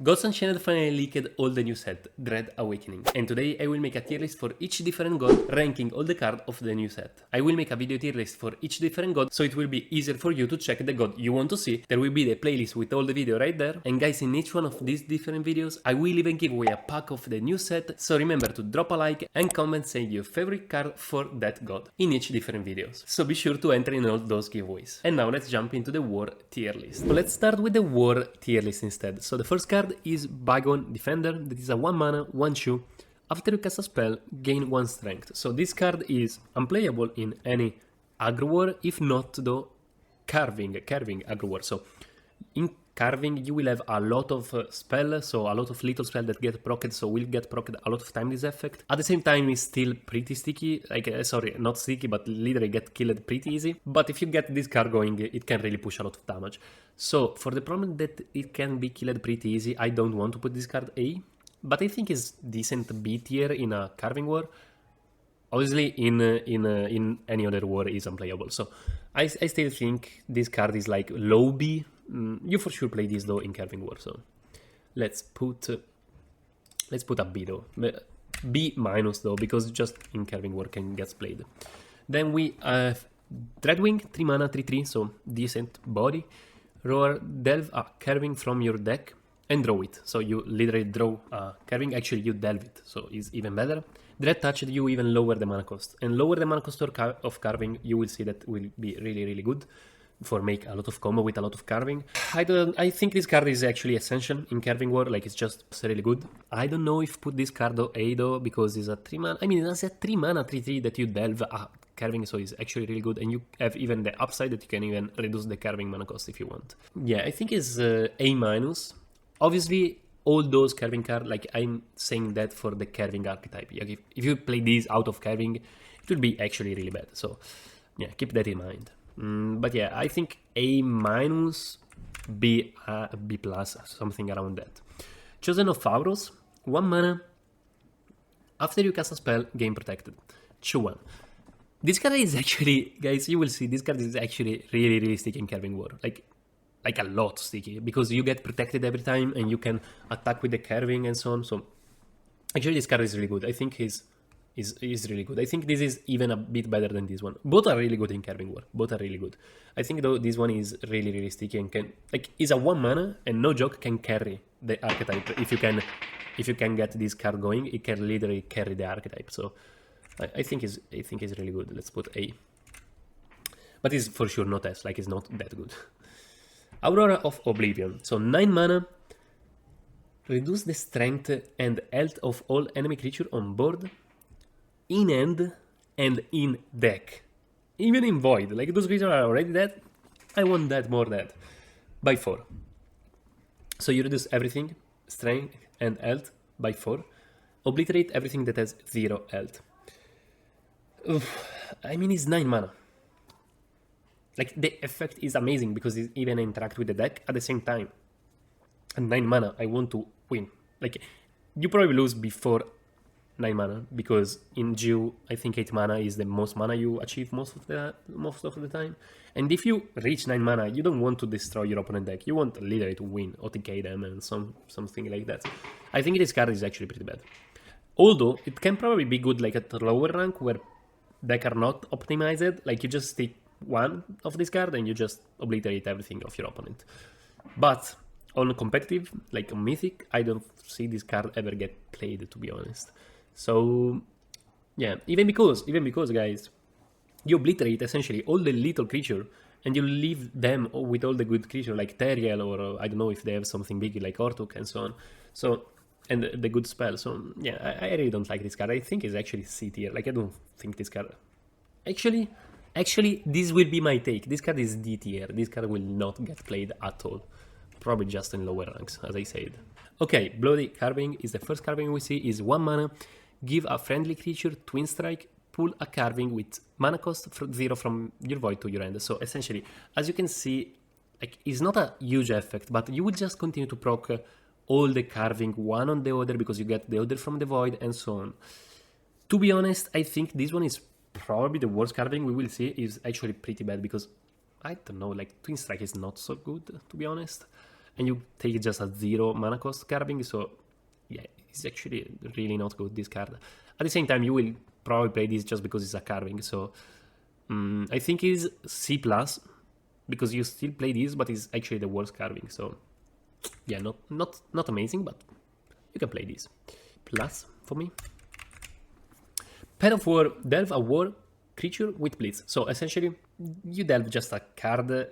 Gods Unchained finally leaked all the new set, Dread Awakening, and today I will make a tier list for each different god, ranking all the cards of the new set. I will make a video tier list for each different god, so it will be easier for you to check the god you want to see. There will be the playlist with all the video right there, and guys, in each one of these different videos, I will even give away a pack of the new set, so remember to drop a like and comment saying your favorite card for that god in each different videos. So be sure to enter in all those giveaways. And now let's jump into the war tier list. So let's start with the war tier list instead. So the first card is Bygone Defender, that is a 1 mana, 1 shoe. After you cast a spell, gain 1 strength. So this card is unplayable in any aggro war, if not though carving aggro war. So in carving you will have a lot of spells, so a lot of little spells that get procced, so will get procced a lot of time this effect. At the same time it's still pretty sticky, like sorry, not sticky, but literally get killed pretty easy. But if you get this card going, it can really push a lot of damage. So for the problem that it can be killed pretty easy, I don't want to put this card A, but I think it's decent B tier in a carving war. Obviously in any other war is unplayable, so I still think this card is like low B. You for sure play this though in carving war, so let's put a B though, B minus though, because just in carving war can get played. Then we have Dreadwing, 3 mana, 3/3, so decent body. Roar, delve a carving from your deck and draw it. So you literally draw a carving, actually you delve it, so it's even better. Dread touched, you even lower the mana cost. And lower the mana cost of carving, you will see that will be really good for make a lot of combo with a lot of carving. I think this card is actually essential in carving war, like it's just really good. I don't know if put this card A though, because it's a 3 mana, I mean it's a 3 mana 3/3 that you delve a carving, so it's actually really good, and you have even the upside that you can even reduce the carving mana cost if you want. Yeah, I think it's A minus. Obviously all those carving cards, like I'm saying that for the carving archetype. Like if you play these out of carving, it will be actually really bad, so yeah, keep that in mind. But yeah, I think A minus, B plus, something around that. Chosen of Auros, 1 mana. After you cast a spell, game protected. Choose 1. This card is actually, guys, you will see, this card is actually really sticky in carving war. Like a lot sticky, because you get protected every time and you can attack with the carving and so on. So actually this card is really good. I think is really good. I think this is even a bit better than this one. Both are really good in carving war. Both are really good. I think though this one is really sticky and can, like, is a 1 mana and no joke can carry the archetype. If you can get this card going, it can literally carry the archetype. So I think it's really good. Let's put A. But it's for sure not S, like it's not that good. Aurora of Oblivion. So 9 mana. Reduce the strength and health of all enemy creature on board, in hand and in deck, even in void. Like those creatures are already dead, I want that more dead, by 4. So you reduce everything, strength and health, by 4. Obliterate everything that has 0 health. I mean, it's 9 mana. Like the effect is amazing because it even interact with the deck at the same time. And 9 mana, I want to win. Like you probably lose before 9 mana, because in GU I think 8 mana is the most mana you achieve most of the time. And if you reach 9 mana, you don't want to destroy your opponent deck. You want literally to win, OTK them and something like that. I think this card is actually pretty bad. Although it can probably be good like at lower rank where deck are not optimized. Like you just stick 1 of this card and you just obliterate everything of your opponent. But on competitive, like on Mythic, I don't see this card ever get played, to be honest. So yeah, even because guys, you obliterate essentially all the little creature and you leave them with all the good creature like Teriel, or I don't know if they have something big like Ortuk and so on. So, and the good spell. So yeah, I really don't like this card. I think it's actually C tier. Like I don't think this card. Actually, this will be my take. This card is D tier. This card will not get played at all. Probably just in lower ranks, as I said. Okay, Bloody Carving is the first carving we see. Is 1 mana. Give a friendly creature Twin Strike. Pull a carving with mana cost 0 from your void to your hand. So essentially, as you can see, like it's not a huge effect, but you will just continue to proc all the carving one on the other because you get the other from the void and so on. To be honest, I think this one is probably the worst carving we will see. Is actually pretty bad because I don't know, like Twin Strike is not so good, to be honest. and you take just a 0 mana cost carving, so yeah, it's actually really not good, this card. At the same time, you will probably play this just because it's a carving, so I think it's C+, because you still play this, but it's actually the worst carving, so yeah, not amazing, but you can play this. Plus, for me. Pen of War, delve a war creature with Blitz. So essentially, you delve just a card.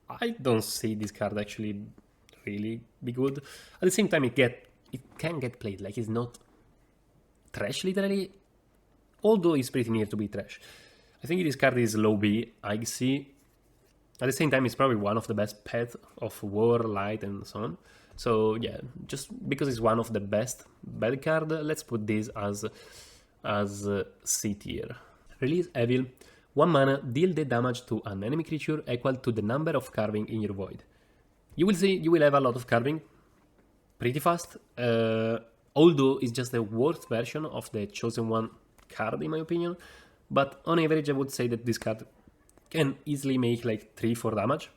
I don't see this card actually really be good. At the same time, it can get played. Like, it's not trash literally, although it's pretty near to be trash. I think this card is low B, high C. At the same time, it's probably one of the best pets of War, Light, and so on. So yeah, just because it's one of the best bad card, let's put this as C tier. Release Evil. 1 mana, deal the damage to an enemy creature equal to the number of carving in your void. You will see, you will have a lot of carving pretty fast, although it's just the worst version of the Chosen One card in my opinion. But on average, I would say that this card can easily make like 3-4 damage.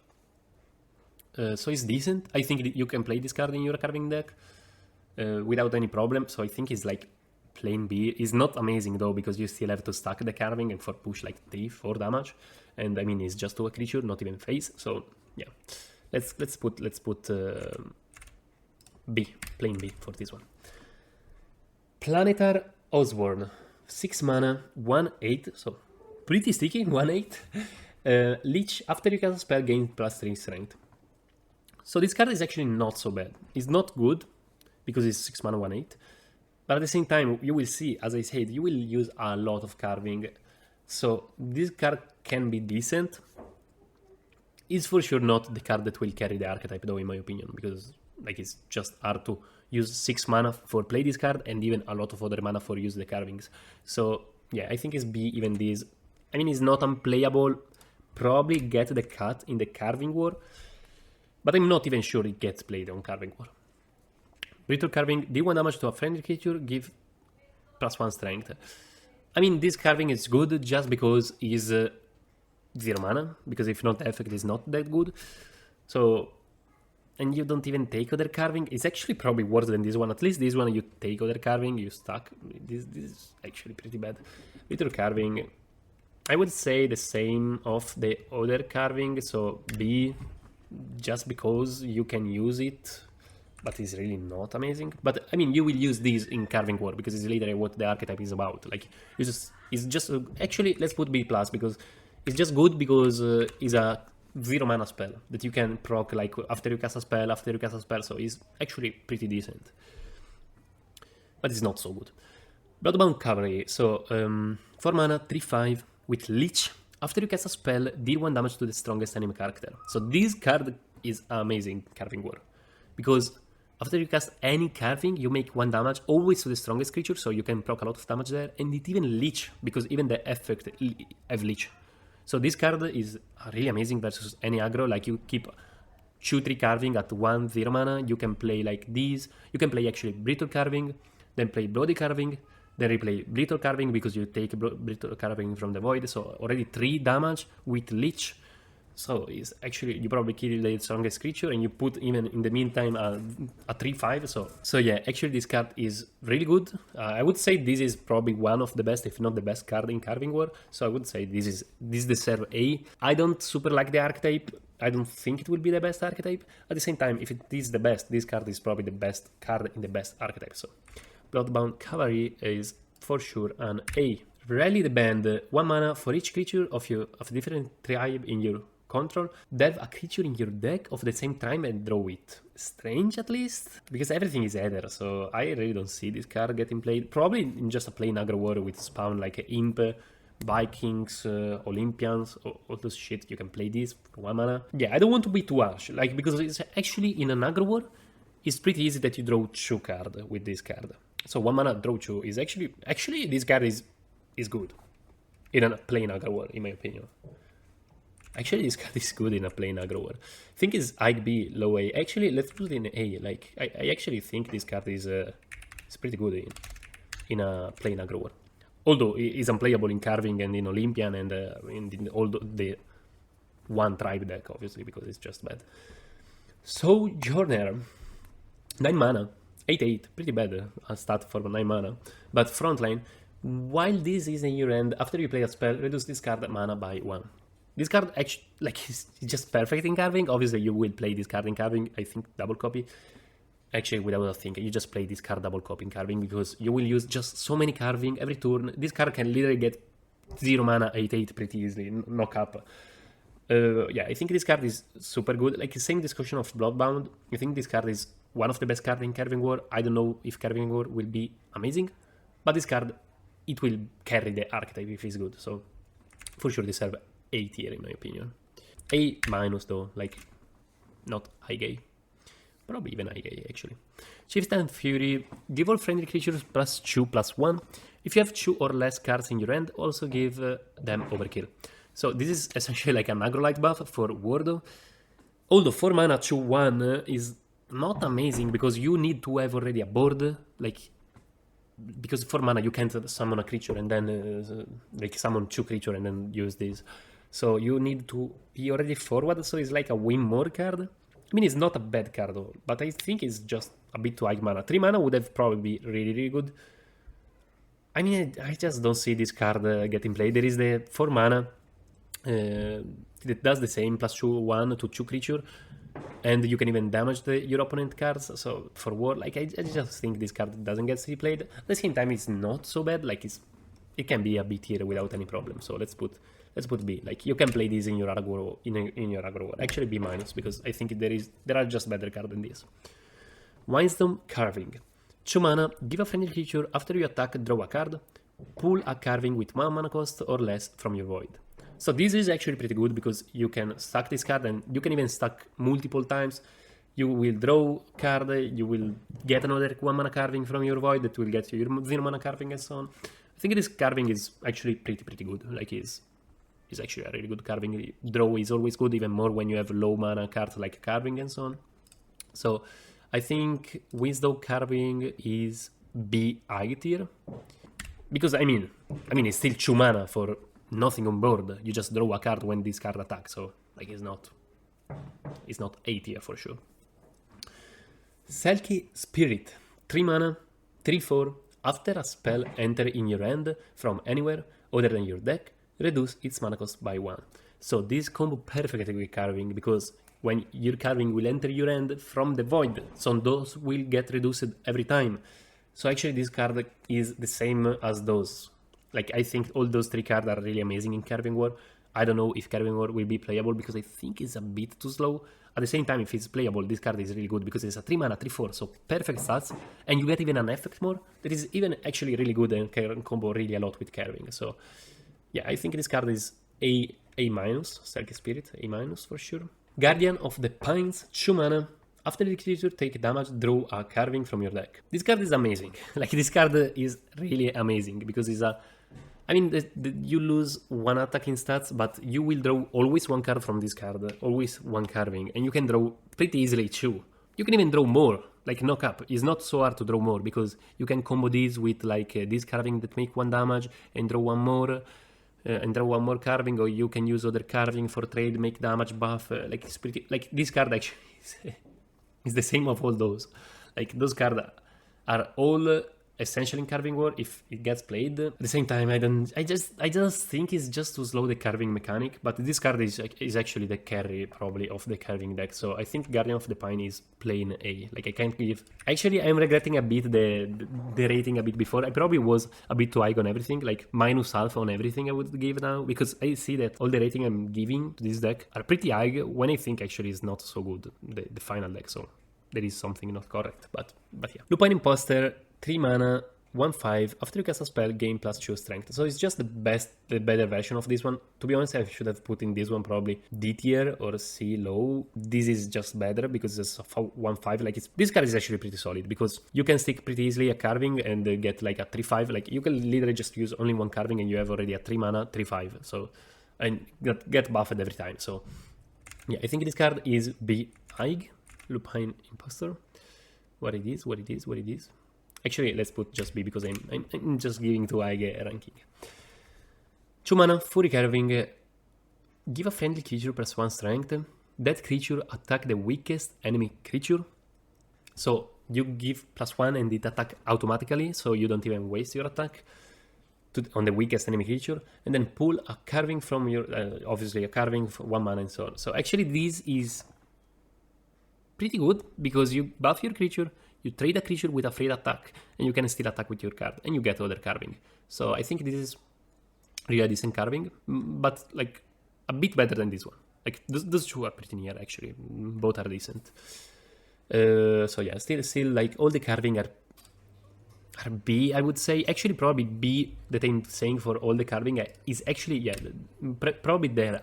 So it's decent. I think you can play this card in your carving deck without any problem. So I think it's like plain B. It's not amazing though, because you still have to stack the carving and for push like 3-4 damage. And I mean, it's just to a creature, not even face. So yeah, let's put B, plain B for this one. Planetar Osborne, 6 mana, 1/8, so pretty sticky, 1/8. Leech, after you cast a spell, gain +3 strength. So this card is actually not so bad. It's not good, because it's 6 mana, 1/8. But at the same time, you will see, as I said, you will use a lot of carving. So this card can be decent. It's for sure not the card that will carry the archetype though, in my opinion, because like it's just hard to use 6 mana for play this card and even a lot of other mana for use the carvings. So yeah, I think it's B, even this. I mean, it's not unplayable. Probably get the cut in the carving war, but I'm not even sure it gets played on carving war. Brittle Carving, deal 1 damage to a friendly creature, give +1 strength. I mean, this carving is good just because it's 0 mana, because if not, the effect is not that good. So, and you don't even take other carving. It's actually probably worse than this one. At least this one you take other carving, you stack. This is actually pretty bad. Brittle Carving, I would say the same of the other carving, so B, just because you can use it, but it's really not amazing. But I mean, you will use these in carving war because it's literally what the archetype is about. Like, it's just actually, let's put B+, because it's just good because it's a 0 mana spell that you can proc like after you cast a spell, so it's actually pretty decent. But it's not so good. Bloodbound Cavalry, so 4 mana, 3/5 with Leech. After you cast a spell, deal 1 damage to the strongest enemy character. So this card is amazing carving war, because after you cast any carving, you make 1 damage always to the strongest creature, so you can proc a lot of damage there, and it even Leech, because even the effect have Leech. So this card is really amazing versus any aggro. Like, you keep 2-3 carving at 1-0 mana, you can play like these. You can play actually Brittle Carving, then play Bloody Carving, then replay Brittle Carving because you take Brittle Carving from the void, so already 3 damage with Leech. So it's actually, you probably kill the strongest creature and you put even in the meantime a 3/5. So yeah, actually this card is really good. I would say this is probably one of the best, if not the best card in carving war. So I would say this deserves A. I don't super like the archetype. I don't think it will be the best archetype. At the same time, if it is the best, this card is probably the best card in the best archetype. So Bloodbound Cavalry is for sure an A. Rally the Band, 1 mana for each creature of different tribe in your control. Delve a creature in your deck of the same tribe and draw it. Strange, at least, because everything is Ether, so I really don't see this card getting played. Probably in just a plain aggro war with spawn like Imp, Vikings, Olympians, all those shit. You can play this for 1 mana. Yeah, I don't want to be too harsh, like, because it's actually in an aggro war, it's pretty easy that you draw 2 cards with this card. So 1 mana draw 2 is actually this card is good in a plain aggro war, in my opinion. Actually, this card is good in a plain aggro war. I think it's high B, low A. Actually, let's put it in A. Like, I actually think this card is pretty good in a plain aggro war. Although it's unplayable in carving and in Olympian and in all the one tribe deck, obviously, because it's just bad. Sojourner, 9 mana, 8/8, pretty bad stat for 9 mana. But frontline, while this is in your end, after you play a spell, reduce this card mana by 1. This card actually, like, is just perfect in carving. Obviously, you will play this card in carving, I think double copy. Actually, without a think, you just play this card double copy in carving because you will use just so many carving every turn. This card can literally get 0 mana 8/8 pretty easily, knock up. Yeah, I think this card is super good. Like, same discussion of Bloodbound. I think this card is one of the best cards in Carving War. I don't know if Carving War will be amazing, but this card, it will carry the archetype if it's good. So, for sure, deserve A tier in my opinion. A minus though, like, not high gay. Probably even high gay actually. Chieftain Fury, give all friendly creatures +2/+1. If you have 2 or less cards in your hand, also give them overkill. So this is essentially like an aggro-like buff for Wardo. Although 4 mana 2/1 is not amazing because you need to have already a board, like, because 4 mana you can't summon a creature and then like summon 2 creatures and then use this. So you need to be already forward, so it's like a win more card. I mean, it's not a bad card though, but I think it's just a bit too high mana. 3 mana would have probably been really good. I mean, I just don't see this card getting played. There is the 4 mana that does the same, +2/1 to 2 creature, and you can even damage your opponent cards. So for war, like, I just think this card doesn't get replayed. At the same time, it's not so bad. Like, it can be a B tier without any problem. So let's put B. Like, you can play this in your aggro in your aggro war. Actually B minus, because I think there are just better cards than this. Windstorm Carving, 2 mana, give a friendly creature after you attack, draw a card, pull a carving with 1 mana cost or less from your void. So this is actually pretty good because you can stack this card and you can even stack multiple times. You will draw card, you will get another 1 mana carving from your void that will get you your 0 mana carving and so on. I think this carving is actually pretty good. Like, is actually a really good carving. Draw is always good, even more when you have low mana cards like carving and so on. So I think Wisdom Carving is B high tier. Because I mean it's still 2 mana for nothing on board. You just draw a card when this card attacks, so like it's not A tier for sure. Selkie Spirit, 3 mana, 3/4. After a spell enter in your hand from anywhere other than your deck, reduce its mana cost by 1. So this combo perfectly with carving, because when your carving will enter your hand from the void, so those will get reduced every time. So actually this card is the same as those. Like, I think all those 3 cards are really amazing in Carving War. I don't know if Carving War will be playable because I think it's a bit too slow. At the same time, if it's playable, this card is really good because it's a 3 mana, 3/4, so perfect stats. And you get even an effect more that is even actually really good and can combo really a lot with Carving. So yeah, I think this card is A minus, Selkie Spirit, A minus for sure. Guardian of the Pines, 2 mana. After the creature take damage, draw a carving from your deck. This card is amazing. Like, this card is really amazing because it's a... I mean, you lose 1 attack in stats, but you will draw always 1 card from this card, always 1 carving, and you can draw pretty easily 2. You can even draw more, like knock up. It's not so hard to draw more because you can combo these with like this carving that make 1 damage and draw 1 more. And draw 1 more carving, or you can use other carving for trade, make damage buff. Like, it's pretty... Like, this card actually is the same of all those. Like, those cards are all essential in Carving War if it gets played. At the same time, I just think it's just to slow the carving mechanic, but this card is actually the carry probably of the carving deck. So I think Guardian of the Pine is plain A. Like, I can't give... Actually, I'm regretting a bit the rating a bit before. I probably was a bit too high on everything, like -1/2 on everything I would give now, because I see that all the rating I'm giving to this deck are pretty high when I think actually is not so good, the final deck. So there is something not correct, but yeah. Lupine Imposter, 3 mana, 1/5. After you cast a spell, gain +2 strength. So it's just the better version of this one. To be honest, I should have put in this one probably D tier or C low. This is just better because it's a 1/5. Like, this card is actually pretty solid because you can stick pretty easily a carving and get like a 3/5. Like, you can literally just use only 1 carving and you have already a 3 mana 3/5. So, and get buffed every time. So yeah, I think this card is B high. Lupine Imposter. What it is. Actually, let's put just B because I'm just giving too high ranking. 2 mana, Fury Carving. Give a friendly creature +1 strength. that creature attack the weakest enemy creature. So you give +1 and it attack automatically, so you don't even waste your attack on the weakest enemy creature, and then pull a carving from your, obviously a carving for 1 mana and so on. So actually this is pretty good, because you buff your creature, you trade a creature with a free attack, and you can still attack with your card, and you get other carving. So I think this is really a decent carving, but like a bit better than this one. Like those two are pretty near actually, both are decent. So yeah, still like all the carving are B, I would say. Actually, probably B that I'm saying for all the carving is actually, yeah, probably there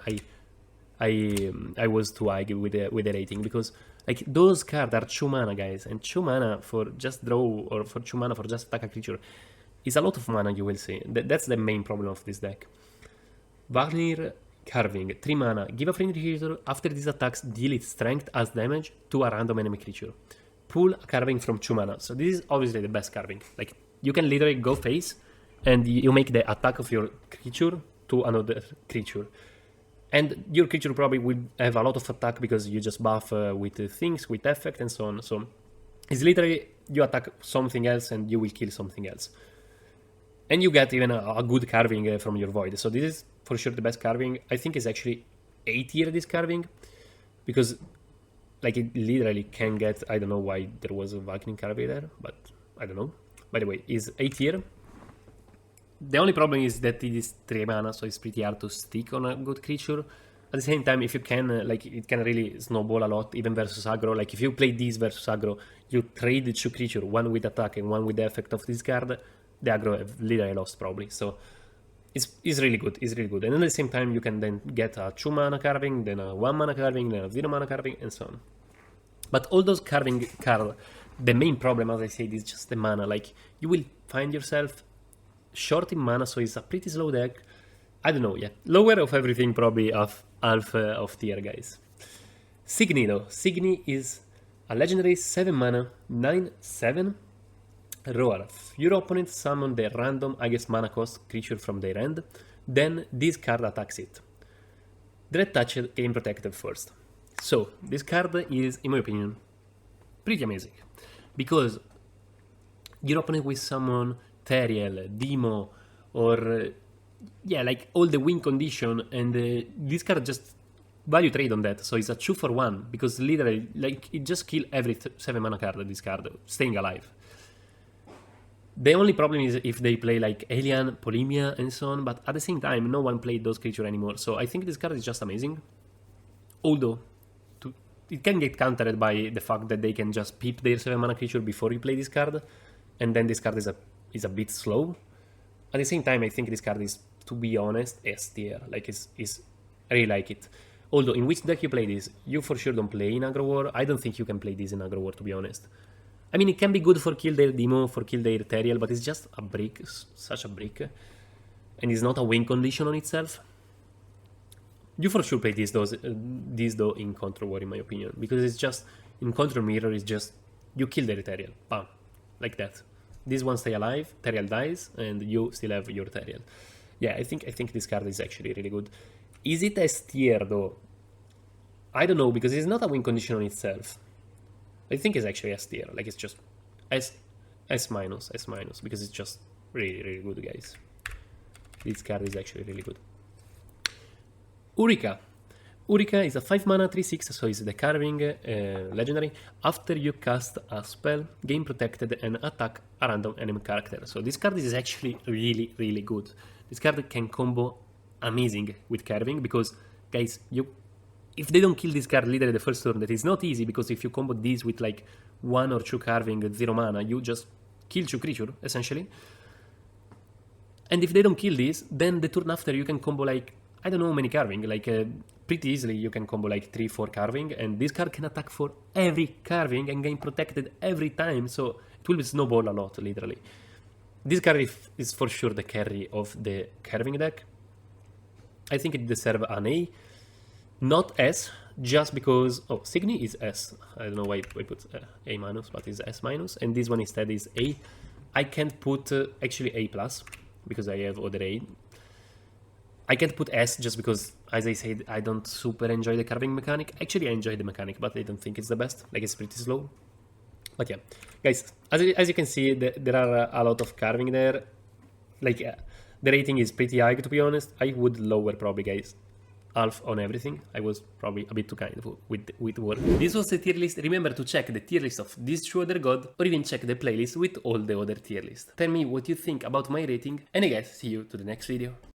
I was too high with the rating, because like those cards are 2 mana, guys, and 2 mana for just draw, or for 2 mana for just attack a creature is a lot of mana, you will see. That's the main problem of this deck. Vanir Carving, 3 mana, give a friendly creature, after these attacks deal its strength as damage to a random enemy creature. Pull a carving from 2 mana. So this is obviously the best carving. Like, you can literally go face, and you make the attack of your creature to another creature. And your creature probably will have a lot of attack, because you just buff with things, with effect, and so on. So it's literally, you attack something else, and you will kill something else. And you get even a good carving from your void. So this is for sure the best carving. I think it's actually A tier, this carving, because like it literally can get, I don't know why there was a Viking carving there, but I don't know. By the way, is A tier. The only problem is that it is 3 mana, so it's pretty hard to stick on a good creature. At the same time, if you can, like, it can really snowball a lot, even versus aggro. Like, if you play this versus aggro, you trade the 2 creatures, one with attack and one with the effect of this card, the aggro have literally lost probably. So it's really good, it's really good. And at the same time, you can then get a 2 mana carving, then a 1 mana carving, then a 0 mana carving, and so on. But all those carving cards, the main problem, as I said, is just the mana. Like, you will find yourself short in mana, so it's a pretty slow deck. I don't know, yeah. Lower of everything, probably of half of tier, guys. Signy, though. Signy is a legendary 7 mana, 9/7 roar. Your opponent summon the random highest mana cost creature from their end, then this card attacks it. Dread Touched, game protected first. So, this card is, in my opinion, pretty amazing, because your opponent will summon Teriel, Demo, or yeah, like all the win condition, and this card just value trade on that, so it's a 2 for 1, because literally, like, it just kill every 7 mana card, this card, staying alive. The only problem is if they play like Alien, Polemia, and so on, but at the same time, no one played those creatures anymore, so I think this card is just amazing. Although, it can get countered by the fact that they can just peep their 7 mana creature before you play this card, and then this card is a bit slow. At the same time, I think this card is, to be honest, S tier. Like, I really like it. Although, in which deck you play this, you for sure don't play in Aggro War. I don't think you can play this in Aggro War, to be honest. I mean, it can be good for kill their Demo, for kill their Teriel, but it's just a brick, such a brick. And it's not a win condition on itself. You for sure play this though in Control War, in my opinion, because it's just, in Control Mirror, it's just, you kill their Teriel, bam, like that. This one stay alive, Teriel dies, and you still have your Teriel. Yeah, I think this card is actually really good. Is it S tier though? I don't know, because it's not a win condition on itself. I think it's actually S tier, like it's just S minus, because it's just really, really good, guys. This card is actually really good. Urika. Urika is a 5 mana 3/6, so it's the carving legendary. After you cast a spell, game protected and attack a random enemy character. So this card is actually really, really good. This card can combo amazing with carving, because, guys, if they don't kill this card literally the first turn, that is not easy, because if you combo this with like 1 or 2 carving, 0 mana, you just kill 2 creatures, essentially. And if they don't kill this, then the turn after you can combo like, I don't know how many carving, like pretty easily you can combo like 3-4 carving, and this card can attack for every carving and gain protected every time, so it will snowball a lot, literally. This card is for sure the carry of the carving deck. I think it deserves an A, not S, just because, oh, Signy is S, I don't know why I put A minus, but it's S minus, and this one instead is A. I can't put actually A plus, because I have other A. I can't put S just because as I said, I don't super enjoy the carving mechanic. Actually, I enjoy the mechanic, but I don't think it's the best. Like, it's pretty slow. But yeah, guys, as you can see, there are a lot of carving there. Like, the rating is pretty high, to be honest. I would lower probably, guys, half on everything. I was probably a bit too kind with work. This was the tier list. Remember to check the tier list of these 2 other gods, or even check the playlist with all the other tier lists. Tell me what you think about my rating, and I guess see you to the next video.